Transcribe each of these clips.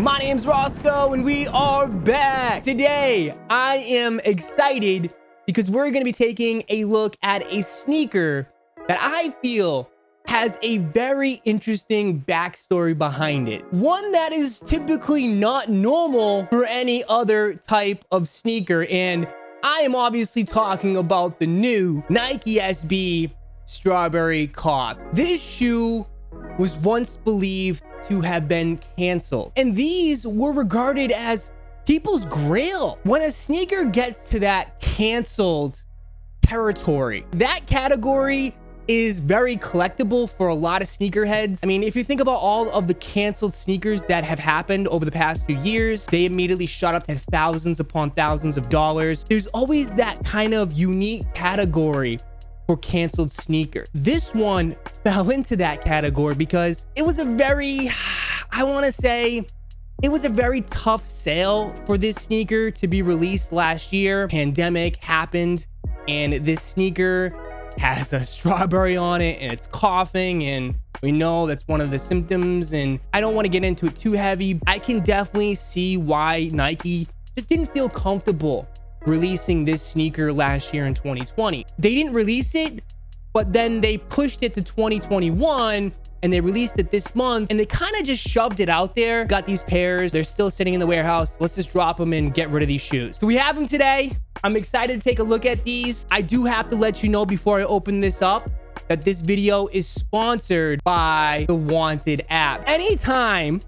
My name's Roscoe and we are back. Today, I am excited because we're going to be taking a look at a sneaker that I feel has a very interesting backstory behind it. One that is typically not normal for any other type of sneaker. And I am obviously talking about the new Nike SB Strawberry Cough. This shoe was once believed to have been canceled, and these were regarded as people's grail. When a sneaker gets to that canceled territory, that category is very collectible for a lot of sneakerheads. I mean, if you think about all of the canceled sneakers that have happened over the past few years, they immediately shot up to thousands upon thousands of dollars. There's always that kind of unique category for canceled sneaker. This one fell into that category because it was a very, I want to say, it was a very tough sale for this sneaker to be released last year. Pandemic happened and this sneaker has a strawberry on it and it's coughing, and we know that's one of the symptoms, and I don't want to get into it too heavy. I can definitely see why Nike just didn't feel comfortable releasing this sneaker last year in 2020. They didn't release it, but then they pushed it to 2021 and they released it this month, and they kind of just shoved it out there. Got these pairs, they're still sitting in the warehouse. Let's just drop them and get rid of these shoes. So we have them today. I'm excited to take a look at these. I do have to let you know before I open this up that this video is sponsored by the Wanted app. Anytime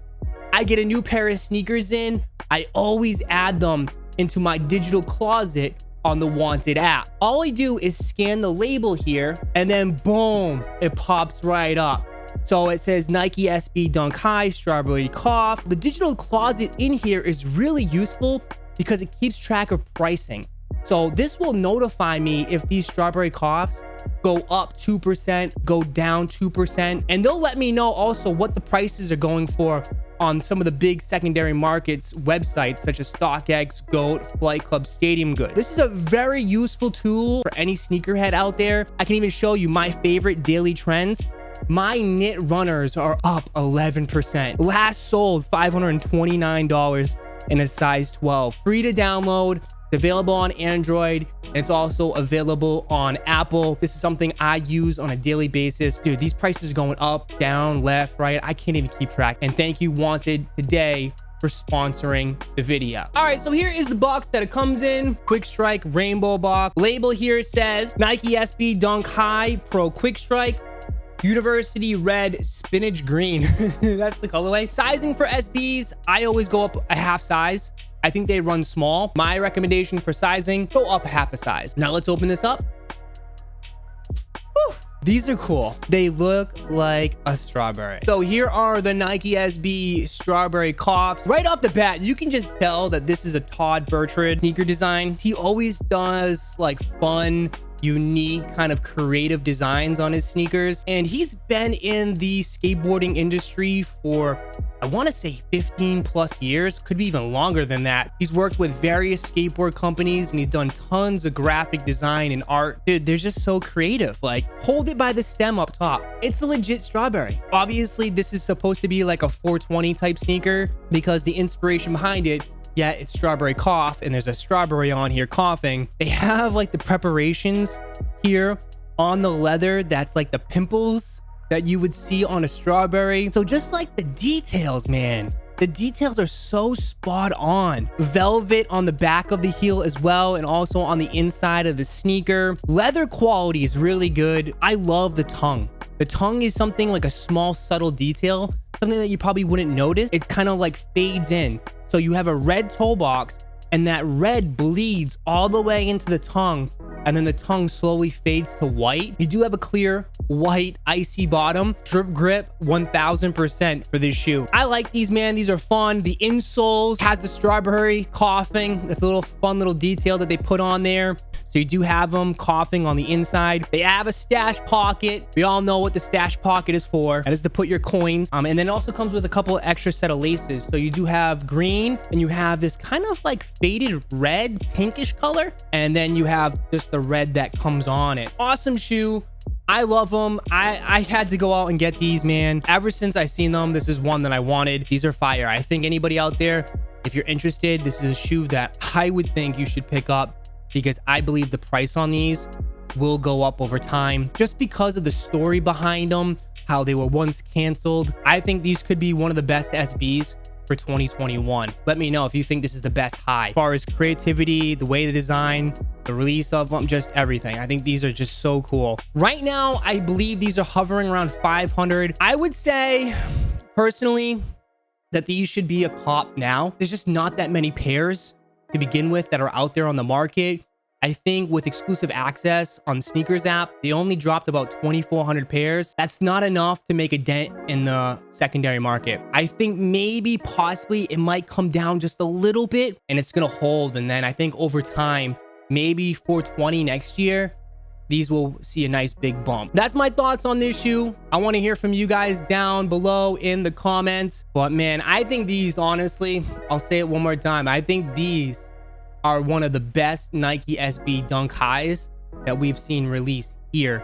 I get a new pair of sneakers in, I always add them into my digital closet on the Wanted app. All I do is scan the label here, and then boom, it pops right up. So it says Nike SB Dunk High Strawberry Cough. The digital closet in here is really useful because it keeps track of pricing. So this will notify me if these strawberry coughs go up 2%, go down 2%, and they'll let me know also what the prices are going for on some of the big secondary markets websites such as StockX, GOAT, Flight Club, Stadium Goods. This is a very useful tool for any sneakerhead out there. I can even show you my favorite daily trends. My knit runners are up 11%. Last sold $529 in a size 12. Free to download. It's available on Android, and it's also available on Apple. This is something I use on a daily basis. Dude, these prices are going up, down, left, right. I can't even keep track. And thank you, Wanted, today for sponsoring the video. All right, so here is the box that it comes in. Quick Strike rainbow box. Label here says Nike SB Dunk High Pro Quick Strike. University red spinach green. That's the colorway. Sizing for SBs, I always go up a half size. I think they run small. My recommendation for sizing, go up half a size. Now let's open this up. Whew. These are cool. They look like a strawberry. So here are the Nike SB Strawberry Coughs. Right off the bat, you can just tell that this is a Todd Bertrand sneaker design. He always does like fun, unique kind of creative designs on his sneakers, and he's been in the skateboarding industry for, I want to say 15 plus years, could be even longer than that. He's worked with various skateboard companies and he's done tons of graphic design and art. Dude, they're just so creative. Like, hold it by the stem up top. It's a legit strawberry. Obviously, this is supposed to be like a 420 type sneaker because the inspiration behind it, yeah, it's strawberry cough, and there's a strawberry on here coughing. They have like the preparations here on the leather that's like the pimples that you would see on a strawberry. So just like the details, man, the details are so spot on. Velvet on the back of the heel as well, and also on the inside of the sneaker. Leather quality is really good. I love the tongue. The tongue is something like a small subtle detail, something that you probably wouldn't notice. It kind of like fades in. So you have a red toe box, and that red bleeds all the way into the tongue, and then the tongue slowly fades to white. You do have a clear white icy bottom. Drip grip 1000% for this shoe. I like these, man. These are fun. The insoles has the strawberry coughing. That's a little fun little detail that they put on there. So you do have them coughing on the inside. They have a stash pocket. We all know what the stash pocket is for. That is to put your coins. And then it also comes with a couple extra set of laces. So you do have green, and you have this kind of like faded red, pinkish color. And then you have just the red that comes on it. Awesome shoe. I love them. I had to go out and get these, man. Ever since I seen them, this is one that I wanted. These are fire. I think anybody out there, if you're interested, this is a shoe that I would think you should pick up, because I believe the price on these will go up over time just because of the story behind them, how they were once canceled. I think these could be one of the best SBs for 2021. Let me know if you think this is the best high as far as creativity, the way the design, the release of them, just everything. I think these are just so cool. Right now, I believe these are hovering around 500. I would say personally that these should be a cop now. There's just not that many pairs to begin with that are out there on the market. I think with exclusive access on Sneakers app, they only dropped about 2,400 pairs. That's not enough to make a dent in the secondary market. I think maybe possibly it might come down just a little bit and it's going to hold. And then I think over time, maybe 420 next year, these will see a nice big bump. That's my thoughts on this shoe. I want to hear from you guys down below in the comments. But man, I think these, honestly, I'll say it one more time. I think these are one of the best Nike SB Dunk highs that we've seen released here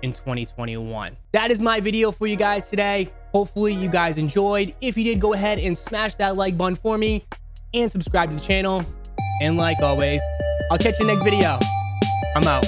in 2021. That is my video for you guys today. Hopefully you guys enjoyed. If you did, go ahead and smash that like button for me and subscribe to the channel. And like always, I'll catch you next video. I'm out.